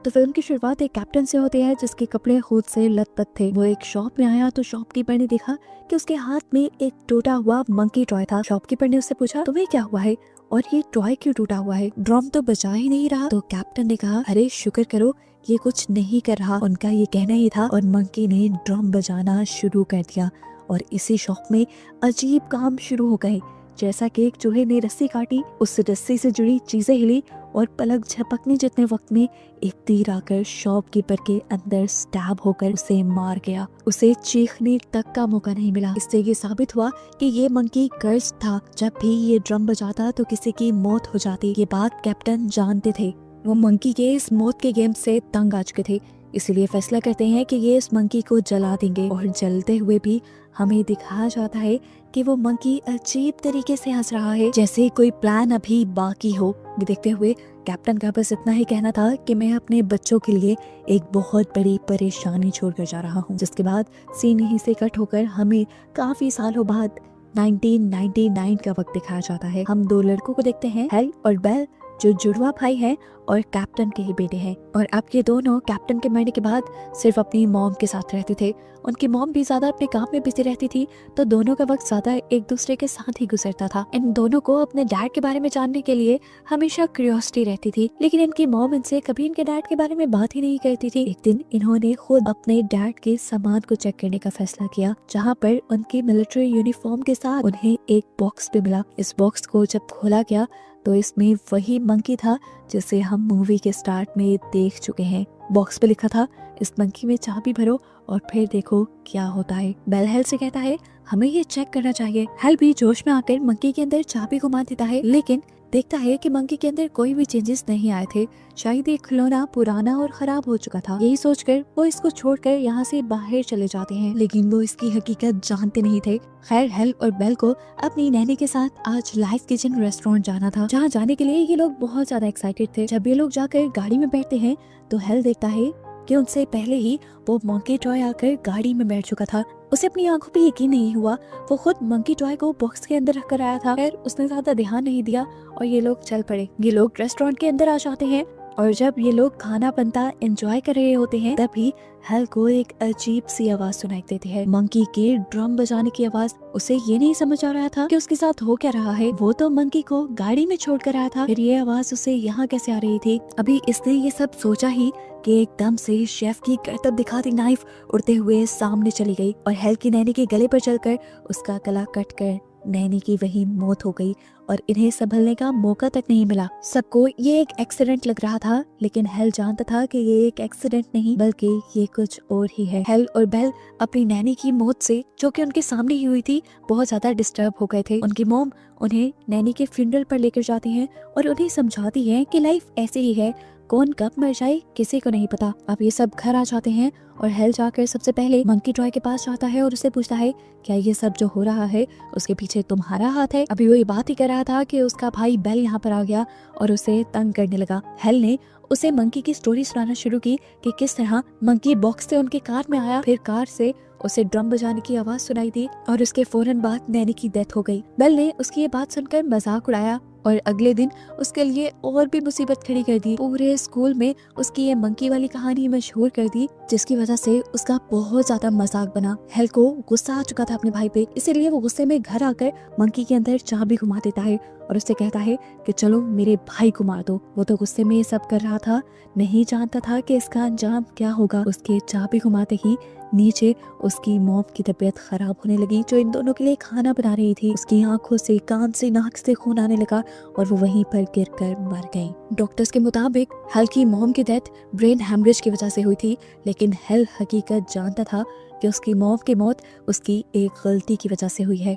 तो फिल्म की शुरुआत एक कैप्टन से होती है जिसके कपड़े खुद से लथपथ थे। वो एक शॉप में आया तो शॉपकीपर ने देखा कि उसके हाथ में एक टूटा हुआ मंकी टॉय था। शॉपकीपर ने उससे पूछा, तुम्हें क्या हुआ है और ये टॉय क्यों टूटा हुआ है? ड्रम तो बजा ही नहीं रहा। तो कैप्टन ने कहा, अरे शुक्र करो ये कुछ नहीं कर रहा। उनका ये कहना ही था और मंकी ने ड्रम बजाना शुरू कर दिया और इसी शॉप में अजीब काम शुरू हो गए। जैसा कि एक चूहे ने रस्सी काटी, उस रस्सी से जुड़ी चीजें हिली और पलक झपकने जितने वक्त में एक तीर आकर शॉपकीपर के अंदर स्टैब होकर उसे मार गया। उसे चीखने तक का मौका नहीं मिला। इससे ये साबित हुआ कि ये मंकी कर्स था। जब भी ये ड्रम बजाता तो किसी की मौत हो जाती। ये बात कैप्टन जानते थे। वो मंकी के इस मौत के गेम से तंग आ चुके थे, इसलिए फैसला करते हैं कि ये इस मंकी को जला देंगे। और जलते हुए भी हमें दिखाया जाता है कि वो मंकी अजीब तरीके से हंस रहा है, जैसे कोई प्लान अभी बाकी हो। ये देखते हुए कैप्टन का बस इतना ही कहना था कि मैं अपने बच्चों के लिए एक बहुत बड़ी परेशानी छोड़कर जा रहा हूँ। जिसके बाद सीन यहीं से कट होकर हमें काफी सालों बाद 1999 का वक्त दिखाया जाता है। हम दो लड़कों को देखते हैं, हेल और बेल, जो जुड़वा भाई हैं और कैप्टन के ही बेटे हैं। और अब ये दोनों कैप्टन के मरने के बाद सिर्फ अपनी मॉम के साथ रहते थे। उनकी मॉम भी ज्यादा अपने काम में बिजी रहती थी, तो दोनों का वक्त ज्यादा एक दूसरे के साथ ही गुजरता था। इन दोनों को अपने डैड के बारे में जानने के लिए हमेशा क्यूरियोसिटी रहती थी, लेकिन इनकी मॉम इनसे कभी इनके डैड के बारे में बात ही नहीं करती थी। एक दिन इन्होंने खुद अपने डैड के सामान को चेक करने का फैसला किया, जहाँ पर उनकी मिलिट्री यूनिफॉर्म के साथ उन्हें एक बॉक्स भी मिला। इस बॉक्स को जब खोला गया तो इसमें वही मंकी था जिसे हम मूवी के स्टार्ट में देख चुके हैं। बॉक्स पे लिखा था, इस मंकी में चाबी भरो और फिर देखो क्या होता है। बेल हेल से कहता है, हमें ये चेक करना चाहिए। हेल भी जोश में आकर मंकी के अंदर चाबी घुमा देता है, लेकिन देखता है कि मंकी के अंदर कोई भी चेंजेस नहीं आए थे। शायद ये खिलौना पुराना और खराब हो चुका था। यही सोचकर वो इसको छोड़कर यहाँ से बाहर चले जाते हैं, लेकिन वो इसकी हकीकत जानते नहीं थे। खैर, हेल और बेल को अपनी नैनी के साथ आज लाइफ किचन रेस्टोरेंट जाना था, जहाँ जाने के लिए ये लोग बहुत ज्यादा एक्साइटेड थे। जब ये लोग जाकर गाड़ी में बैठते हैं तो हेल देखता है कि उनसे पहले ही वो मंकी टॉय आकर गाड़ी में बैठ चुका था। उसे अपनी आंखों पे यकीन नहीं हुआ। वो खुद मंकी टॉय को बॉक्स के अंदर रख कर आया था। खैर, उसने ज्यादा ध्यान नहीं दिया और ये लोग चल पड़े। ये लोग रेस्टोरेंट के अंदर आ जाते हैं और जब ये लोग खाना बनता एंजॉय कर रहे होते हैं, तभी हेल को एक अजीब सी आवाज सुनाई देती है, मंकी के ड्रम बजाने की आवाज। उसे ये नहीं समझ आ रहा था कि उसके साथ हो क्या रहा है। वो तो मंकी को गाड़ी में छोड़कर आया था, फिर ये आवाज उसे यहाँ कैसे आ रही थी? अभी इसने ये सब सोचा ही कि एकदम से शेफ की करतब दिखाती नाइफ उड़ते हुए सामने चली गई और हेल की नैनी के गले पर चलकर उसका गला कट कर नैनी की वही मौत हो गई और इन्हें संभलने का मौका तक नहीं मिला। सबको ये एक एक्सीडेंट लग रहा था, लेकिन हेल जानता था कि ये एक एक्सीडेंट नहीं बल्कि ये कुछ और ही है। हेल और बेल अपनी नैनी की मौत से, जो कि उनके सामने ही हुई थी, बहुत ज्यादा डिस्टर्ब हो गए थे। उनकी मॉम उन्हें नैनी के फ्यूनरल पर लेकर जाती हैं और उन्हें समझाती है कि लाइफ ऐसे ही है, कौन कब मर जाए किसी को नहीं पता। अब ये सब घर आ जाते हैं और हेल जाकर सबसे पहले मंकी टॉय के पास जाता है और उससे पूछता है, क्या ये सब जो हो रहा है उसके पीछे तुम्हारा हाथ है? अभी वो ये बात ही कर रहा था कि उसका भाई बेल यहाँ पर आ गया और उसे तंग करने लगा। हेल ने उसे मंकी की स्टोरी सुनाना शुरू की कि किस तरह मंकी बॉक्स से उनके कार में आया, फिर कार से उसे ड्रम बजाने की आवाज सुनाई दी और उसके फौरन बाद नैनी की डेथ हो गई। बेल ने उसकी ये बात सुनकर मजाक उड़ाया और अगले दिन उसके लिए और भी मुसीबत खड़ी कर दी। पूरे स्कूल में उसकी ये मंकी वाली कहानी मशहूर कर दी, जिसकी वजह से उसका बहुत ज्यादा मजाक बना। हेल को गुस्सा आ चुका था अपने भाई पे, इसीलिए वो गुस्से में घर आकर मंकी के अंदर चाबी घुमा देता है और उससे कहता है कि चलो मेरे भाई को मार दो। वो तो गुस्से में ये सब कर रहा था, नहीं जानता था कि इसका अंजाम क्या होगा। उसके चाबी घुमाते ही नीचे उसकी मॉम की तबीयत खराब होने लगी, जो इन दोनों के लिए खाना बना रही थी। उसकी आंखों से, कान से, नाक से खून आने लगा और वो वहीं पर गिरकर मर गई। डॉक्टर्स के मुताबिक हेल की मॉम की डेथ ब्रेन हैमरेज की वजह से हुई थी, लेकिन हेल हकीकत जानता था कि उसकी मॉम की मौत उसकी एक गलती की वजह से हुई है।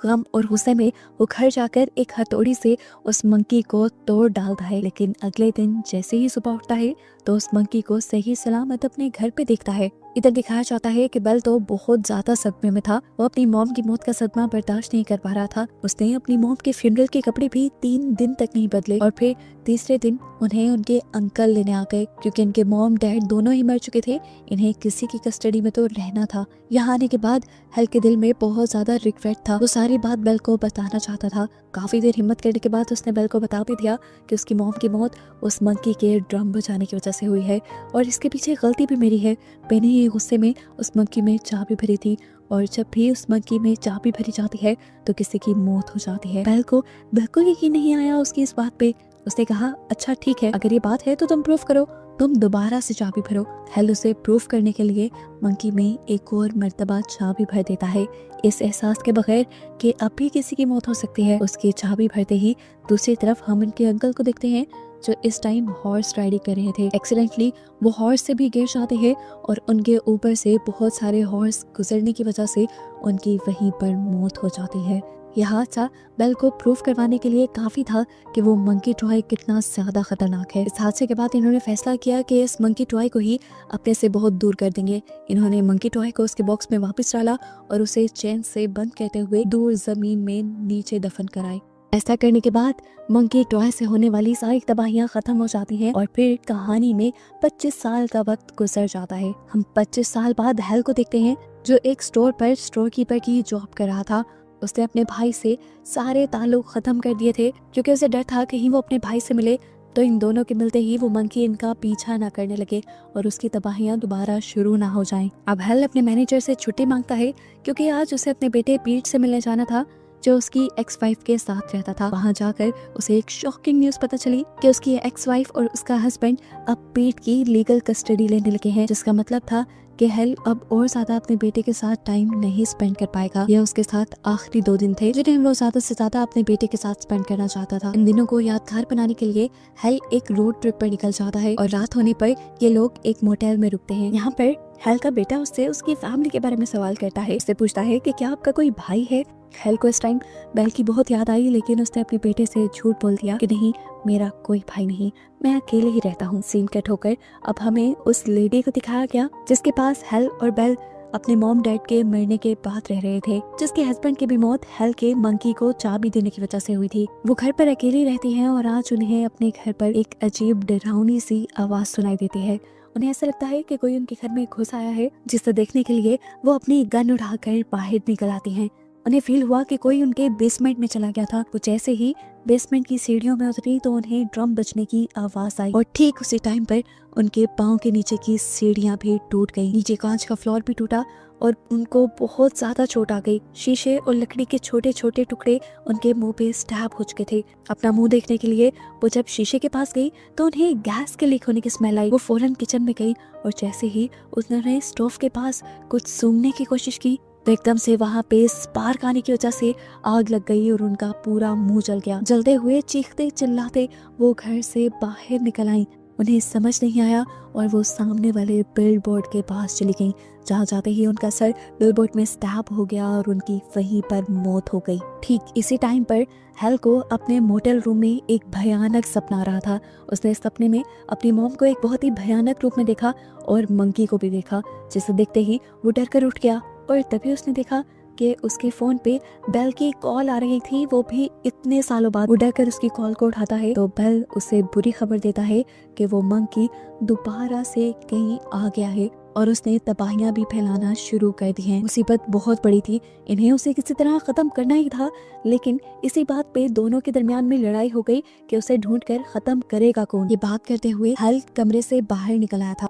गम और गुस्से में वो घर जाकर एक हथौड़ी से उस मंकी को तोड़ डालता है, लेकिन अगले दिन जैसे ही सुबह उठता है तो उस मंकी को सही सलामत अपने घर पे देखता है। इधर दिखाया जाता है कि बेल तो बहुत ज्यादा सदमे में था। वो अपनी मॉम की मौत का सदमा बर्दाश्त नहीं कर पा रहा था। उसने अपनी मॉम के फ्यूनरल के कपड़े भी 3 दिन तक नहीं बदले और फिर तीसरे दिन उन्हें उनके अंकल लेने आ गए क्योंकि इनके मॉम डैड दोनों ही मर चुके थे। इन्हें किसी की कस्टडी में तो रहना था। यहाँ आने के बाद हेल के दिल में बहुत ज्यादा रिग्रेट था। वो सारी बात बेल को बताना चाहता था। काफी देर हिम्मत करने के बाद उसने बेल को बता भी दिया कि उसकी मॉम की मौत उस मंकी के ड्रम बजाने की वजह से हुई है और इसके पीछे गलती भी मेरी है। मैंने ये गुस्से में उस मंकी में चाबी भरी थी और जब भी उस मंकी में चाबी भरी जाती है तो किसी की मौत हो जाती है। बेल को बिल्कुल यकीन नहीं आया उसकी इस बात पे। उसने कहा अच्छा ठीक है, अगर ये बात है तो तुम प्रूफ करो, तुम दोबारा से चाबी भरो। हेल उसे प्रूफ करने के लिए मंकी में एक और मर्तबा चाबी भर देता है, इस एहसास के बगैर कि अब भी किसी की मौत हो सकती है। उसकी चाबी भरते ही दूसरी तरफ हम उनके अंकल को देखते हैं जो इस टाइम हॉर्स राइडिंग कर रहे थे। एक्सीडेंटली वो हॉर्स से भी गिर जाते हैं और उनके ऊपर से बहुत सारे हॉर्स गुजरने की वजह से उनकी वहीं पर मौत हो जाती है। यह हादसा बेल को प्रूफ करवाने के लिए काफी था कि वो मंकी टॉय कितना ज्यादा खतरनाक है। इस हादसे के बाद इन्होंने फैसला किया कि इस मंकी टॉय को ही अपने से बहुत दूर कर देंगे। इन्होंने मंकी टॉय को उसके बॉक्स में वापस डाला और उसे चैन से बंद करते हुए दूर जमीन में नीचे दफन कराए। ऐसा करने के बाद मंकी टॉय से होने वाली सारी तबाहियां खत्म हो जाती हैं और फिर कहानी में 25 साल का वक्त गुजर जाता है। हम 25 साल बाद हेल को देखते हैं जो एक स्टोर पर स्टोर कीपर की जॉब कर रहा था। उसने अपने भाई से सारे ताल्लुक खत्म कर दिए थे क्योंकि उसे डर था कहीं वो अपने भाई से मिले तो इन दोनों के मिलते ही वो मंकी इनका पीछा ना करने लगे और उसकी तबाहियां दोबारा शुरू ना हो जाएं। अब हेल अपने मैनेजर से छुट्टी मांगता है क्योंकि आज उसे अपने बेटे पीट से मिलने जाना था जो उसकी एक्स वाइफ के साथ रहता था। वहाँ जाकर उसे एक शॉकिंग न्यूज पता चली कि उसकी एक्स वाइफ और उसका हस्बैंड अब पीट की लीगल कस्टडी लेने लगे हैं, जिसका मतलब था कि हेल अब और ज्यादा अपने बेटे के साथ टाइम नहीं स्पेंड कर पाएगा। यह उसके साथ आखिरी 2 दिन थे जिन्हें वो ज्यादा से ज्यादा अपने बेटे के साथ स्पेंड करना चाहता था। इन दिनों को यादगार बनाने के लिए हेल एक रोड ट्रिप पर निकल जाता है और रात होने पर ये लोग एक मोटेल में रुकते हैं। यहाँ पर हेल का बेटा उससे उसकी फैमिली के बारे में सवाल करता है। उससे पूछता है कि क्या आपका कोई भाई है। हेल को इस टाइम बेल की बहुत याद आई लेकिन उसने अपने बेटे से झूठ बोल दिया कि नहीं, मेरा कोई भाई नहीं, मैं अकेले ही रहता हूँ। सीन कट होकर अब हमें उस लेडी को दिखाया गया जिसके पास हेल और बेल अपने मॉम डैड के मरने के बाद रह रहे थे, जिसके हस्बैंड की भी मौत हेल के मंकी को चाबी देने की वजह से हुई थी। वो घर पर अकेली रहती हैं और आज उन्हें अपने घर पर एक अजीब डरावनी सी आवाज सुनाई देती है। उन्हें ऐसा लगता है कि कोई उनके घर में घुस आया है, जिसे देखने के लिए वो अपनी गन उठाकर बाहर निकल आती हैं। उन्हें फील हुआ कि कोई उनके बेसमेंट में चला गया था। वो जैसे ही बेसमेंट की सीढ़ियों में उतरी तो उन्हें ड्रम बजने की आवाज आई और ठीक उसी टाइम पर उनके पाँव के नीचे की सीढ़ियां भी टूट गई। नीचे कांच का फ्लोर भी टूटा और उनको बहुत ज्यादा चोट आ गई। शीशे और लकड़ी के छोटे छोटे टुकड़े उनके मुंह पे स्टैब हो चुके थे। अपना मुंह देखने के लिए वो जब शीशे के पास गई तो उन्हें गैस के लीक होने की स्मेल आई। वो फौरन किचन में गई और जैसे ही उन्होंने स्टोव के पास कुछ सूंघने की कोशिश की तो एकदम से वहाँ पे स्पार्क आने की वजह से आग लग गई और उनका पूरा मुंह जल गया। जलते हुए चीखते चिल्लाते वो घर से बाहर निकल आई। उन्हें समझ नहीं आया और वो सामने वाले बिलबोर्ड के पास चली गई, जहाँ जाते ही उनका सर बिलबोर्ड में स्टैब हो गया और उनकी वहीं पर मौत हो गई। ठीक इसी टाइम पर हेल को अपने मोटेल रूम में एक भयानक सपना आ रहा था। उसने इस सपने में अपनी मॉम को एक बहुत ही भयानक रूप में देखा और मंकी को भी देखा, जिसे देखते ही वो डर कर उठ गया और तभी उसने देखा कि उसके फोन पे बेल की कॉल आ रही थी, वो भी इतने सालों बाद। वो डरकर उसकी कॉल को उठाता है तो बेल उसे बुरी खबर देता है कि वो मंकी दोबारा से कहीं आ गया है और उसने तबाहियां भी फैलाना शुरू कर दी हैं। मुसीबत बहुत बड़ी थी, इन्हें उसे किसी तरह खत्म करना ही था, लेकिन इसी बात पे दोनों के दरमियान में लड़ाई हो गई कि उसे ढूंढकर खत्म करेगा कौन। ये बात करते हुए हेल कमरे से बाहर निकल आया था।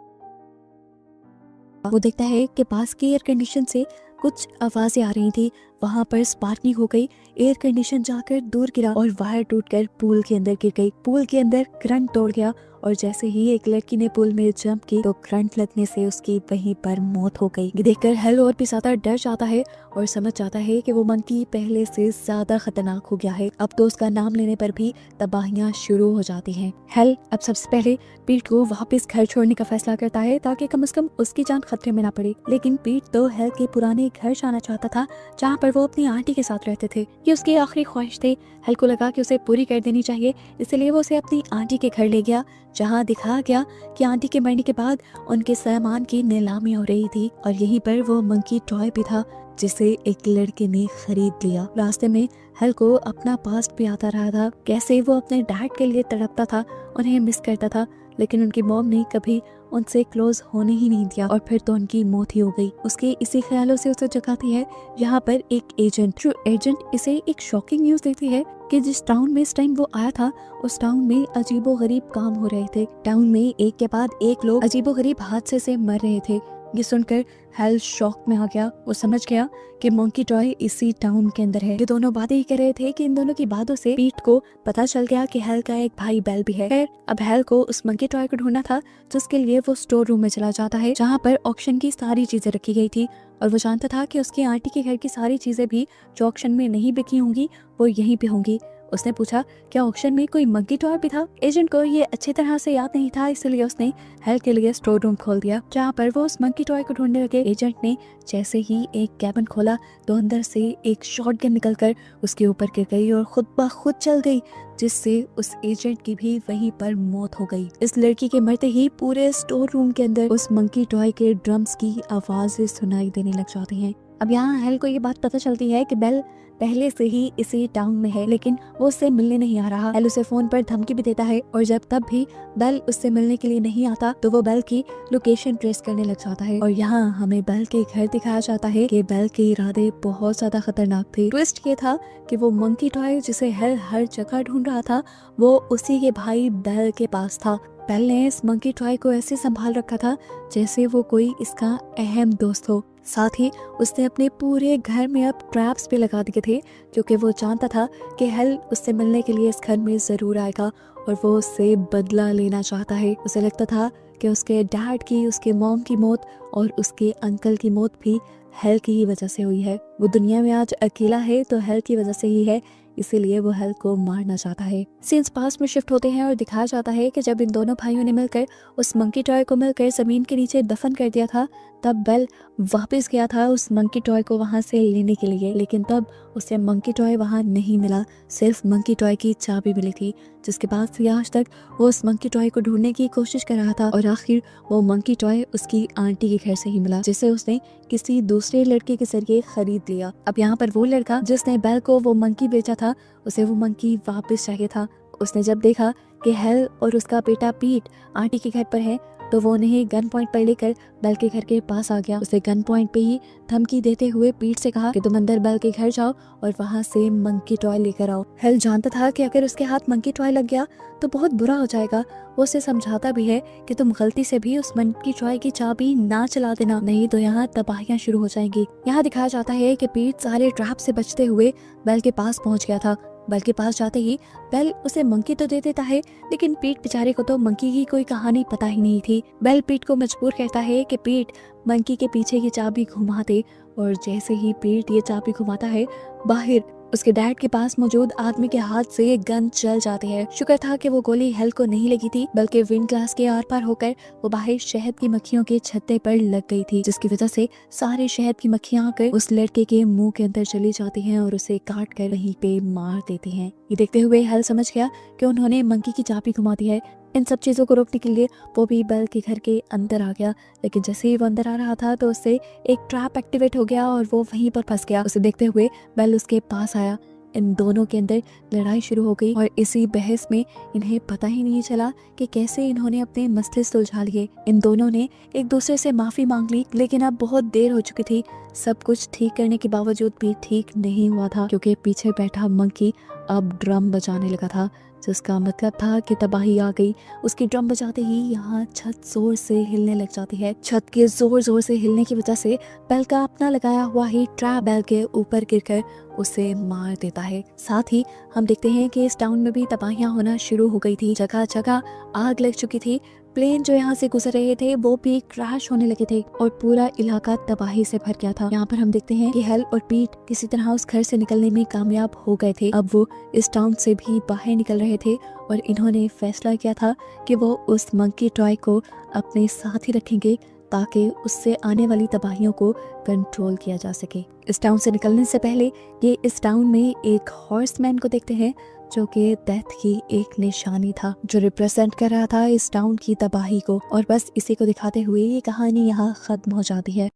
वो देखता है कि पास के एयर कंडीशन से कुछ आवाजें आ रही थी। वहाँ पर स्पार्किंग हो गई, एयर कंडीशन जाकर दूर गिरा और वायर टूटकर पूल के अंदर गिर गई। पूल के अंदर करंट तोड़ गया और जैसे ही एक लड़की ने पूल में जंप की तो करंट लगने से उसकी वहीं पर मौत हो गई। देखकर हेल और भी ज्यादा डर जाता है और समझ जाता है कि वो मंकी पहले से ज्यादा खतरनाक हो गया है। अब तो उसका नाम लेने पर भी तबाहियां शुरू हो जाती हैं। हेल अब सबसे पहले पीट को वापस घर छोड़ने का फैसला करता है ताकि कम से कम उसकी जान खतरे में ना पड़े। लेकिन पीट तो हेल के पुराने घर जाना चाहता था जहाँ पर वो अपनी आंटी के साथ रहते थे। ये उसकी आखिरी ख्वाहिश थी। हेल को लगा कि उसे पूरी कर देनी चाहिए, इसलिए वो उसे अपनी आंटी के घर ले गया, जहाँ दिखाया गया कि आंटी के मरने के बाद उनके सामान की नीलामी हो रही थी और यहीं पर वो मंकी टॉय भी था जिसे एक लड़के ने खरीद लिया। रास्ते में हेल को अपना पास्ट भी आता रहा था, कैसे वो अपने डैड के लिए तड़पता था, उन्हें मिस करता था, लेकिन उनकी मॉम ने कभी उनसे क्लोज होने ही नहीं दिया और फिर तो उनकी मौत ही हो गई। उसके इसी ख्यालों से उसे जगाती है यहाँ पर एक एजेंट। जो एजेंट इसे एक शॉकिंग न्यूज देती है कि जिस टाउन में इस टाइम वो आया था, उस टाउन में अजीबोगरीब काम हो रहे थे। टाउन में एक के बाद एक लोग अजीबोगरीब हादसे से मर रहे थे। ये सुनकर हेल शॉक में आ गया। वो समझ गया कि मंकी टॉय इसी टाउन के अंदर है। ये दोनों बातें ही कर रहे थे कि इन दोनों की बातों से पीट को पता चल गया कि हेल का एक भाई बेल भी है। खैर, अब हेल को उस मंकी टॉय को ढूंढना था, जिसके लिए वो स्टोर रूम में चला जाता है, जहाँ पर ऑक्शन की सारी चीजें रखी गई थी। और वो जानता था कि उसकी आंटी के घर की सारी चीजें भी जो ऑक्शन में नहीं बिकी होंगी, वो यहीं पे होंगी। उसने पूछा क्या ऑक्शन में कोई मंकी टॉय भी था। एजेंट को ये अच्छी तरह से याद नहीं था, इसलिए उसने हेल के लिए स्टोर रूम खोल दिया, जहाँ पर वो उस मंकी टॉय को ढूंढने लगे। एजेंट ने जैसे ही एक कैबिन खोला तो अंदर से एक शॉटगन निकलकर उसके ऊपर गिर गई और खुद ब खुद चल गई, जिससे उस एजेंट की भी वहीं पर मौत हो गई। इस लड़की के मरते ही पूरे स्टोर रूम के अंदर उस मंकी टॉय के ड्रम्स की आवाजें सुनाई देने लग जाती हैं। अब यहाँ हेल को ये बात पता चलती है कि बेल पहले से ही इसी टाउन में है, लेकिन वो उससे मिलने नहीं आ रहा। हेल उसे फोन पर धमकी भी देता है और जब तब भी बेल उससे मिलने के लिए नहीं आता तो वो बेल की लोकेशन ट्रेस करने लग जाता है। और यहाँ हमें बेल के घर दिखाया जाता है कि बेल के इरादे बहुत ज्यादा खतरनाक थे। ट्विस्ट ये था कि वो मंकी टॉय जिसे हेल हर जगह ढूंढ रहा था, वो उसी के भाई बेल के पास था। बेल ने इस मंकी टॉय को ऐसे संभाल रखा था जैसे वो कोई इसका अहम दोस्त हो। साथ ही उसने अपने पूरे घर में अब ट्रैप्स भी लगा दिए थे, क्योंकि वो जानता था कि हेल उससे मिलने के लिए इस घर में जरूर आएगा और वो उससे बदला लेना चाहता है। उसे लगता था कि उसके डैड की, उसके मॉम की मौत और उसके अंकल की मौत भी हेल की ही वजह से हुई है। वो दुनिया में आज अकेला है तो हेल की वजह से ही है, इसीलिए वो हेल को मारना चाहता है। सीन्स पास्ट में शिफ्ट होते हैं और दिखाया जाता है कि जब इन दोनों भाइयों ने मिलकर उस मंकी टॉय को मिलकर जमीन के नीचे दफन कर दिया था, तब बेल वापस गया था उस मंकी टॉय को वहां से लेने के लिए, लेकिन तब उसे मंकी टॉय वहां नहीं मिला, सिर्फ मंकी टॉय की चाबी मिली थी, जिसके बाद से आज तक वो उस मंकी टॉय को ढूंढने की कोशिश कर रहा था। और आखिर वो मंकी टॉय उसकी आंटी के घर से ही मिला, जिसे उसने किसी दूसरे लड़के के जरिए खरीद लिया। अब यहाँ पर वो लड़का जिसने बेल को वो मंकी बेचा था, उसे वो मंकी वापस चाहिए था। उसने जब देखा कि हेल और उसका बेटा पीट आंटी के घर पर है, तो वो उन्हें गन पॉइंट पर लेकर बेल के घर के पास आ गया। उसे गन पॉइंट पे ही धमकी देते हुए पीट से कहा कि तुम अंदर बेल के घर जाओ और वहां से मंकी टॉय लेकर आओ। हेल जानता था कि अगर उसके हाथ मंकी टॉय लग गया तो बहुत बुरा हो जाएगा। वो उसे समझाता भी है कि तुम गलती से भी उस मंकी टॉय की चाबी ना चला देना, नहीं तो यहाँ तबाहियां शुरू हो जाएंगी। यहाँ दिखाया जाता है कि पीट सारे ट्रैप से बचते हुए बेल के पास पहुंच गया था। बेल के पास जाते ही बेल उसे मंकी तो दे देता है, लेकिन पीट बेचारे को तो मंकी की कोई कहानी पता ही नहीं थी। बेल पीट को मजबूर करता है कि पीट मंकी के पीछे की चाबी घुमा दे, और जैसे ही पीट ये चाबी घुमाता है, बाहर उसके डैड के पास मौजूद आदमी के हाथ से गन चल जाती है। शुक्र था कि वो गोली हेल को नहीं लगी थी, बल्कि विंड ग्लास के आर पार होकर वो बाहर शहद की मक्खियों के छत्ते पर लग गई थी, जिसकी वजह से सारे शहद की मक्खियां आकर उस लड़के के मुंह के अंदर चली जाती हैं और उसे काट कर वहीं पे मार देती हैं। ये देखते हुए हेल समझ गया कि उन्होंने मंकी की चाबी घुमा दी है। इन सब चीजों को रोकने के लिए वो भी बेल के घर के अंदर आ गया, लेकिन जैसे ही वो अंदर आ रहा था तो उससे एक ट्रैप एक्टिवेट हो गया और वो वहीं पर फंस गया। उसे देखते हुए बेल उसके पास आया। इन दोनों के अंदर लड़ाई शुरू हो गई और इसी बहस में इन्हें पता ही नहीं चला कि कैसे इन्होंने अपने मसले सुलझा लिए। इन दोनों ने एक दूसरे से माफी मांग ली, लेकिन अब बहुत देर हो चुकी थी। सब कुछ ठीक करने के बावजूद भी ठीक नहीं हुआ था, क्योंकि पीछे बैठा मंकी अब ड्रम बजाने लगा था, जिसका मतलब था कि तबाही आ गई। उसकी ड्रम बजाते ही यहाँ छत जोर से हिलने लग जाती है। छत के जोर जोर से हिलने की वजह से बेल का अपना लगाया हुआ ही ट्रैप बेल के ऊपर गिरकर उसे मार देता है। साथ ही हम देखते हैं कि इस टाउन में भी तबाहियां होना शुरू हो गई थी। जगह जगह आग लग चुकी थी। प्लेन जो यहाँ से गुजर रहे थे वो भी क्रैश होने लगे थे और पूरा इलाका तबाही से भर गया था। यहाँ पर हम देखते हैं कि हेल और पीट किसी तरह उस घर से निकलने में कामयाब हो गए थे। अब वो इस टाउन से भी बाहर निकल रहे थे और इन्होंने फैसला किया था कि वो उस मंकी टॉय को अपने साथ ही रखेंगे, ताकि उससे आने वाली तबाहियों को कंट्रोल किया जा सके। इस टाउन से निकलने से पहले ये इस टाउन में एक हॉर्समैन को देखते हैं, जो कि डेथ की एक निशानी था, जो रिप्रेजेंट कर रहा था इस टाउन की तबाही को। और बस इसी को दिखाते हुए ये कहानी यहाँ खत्म हो जाती है।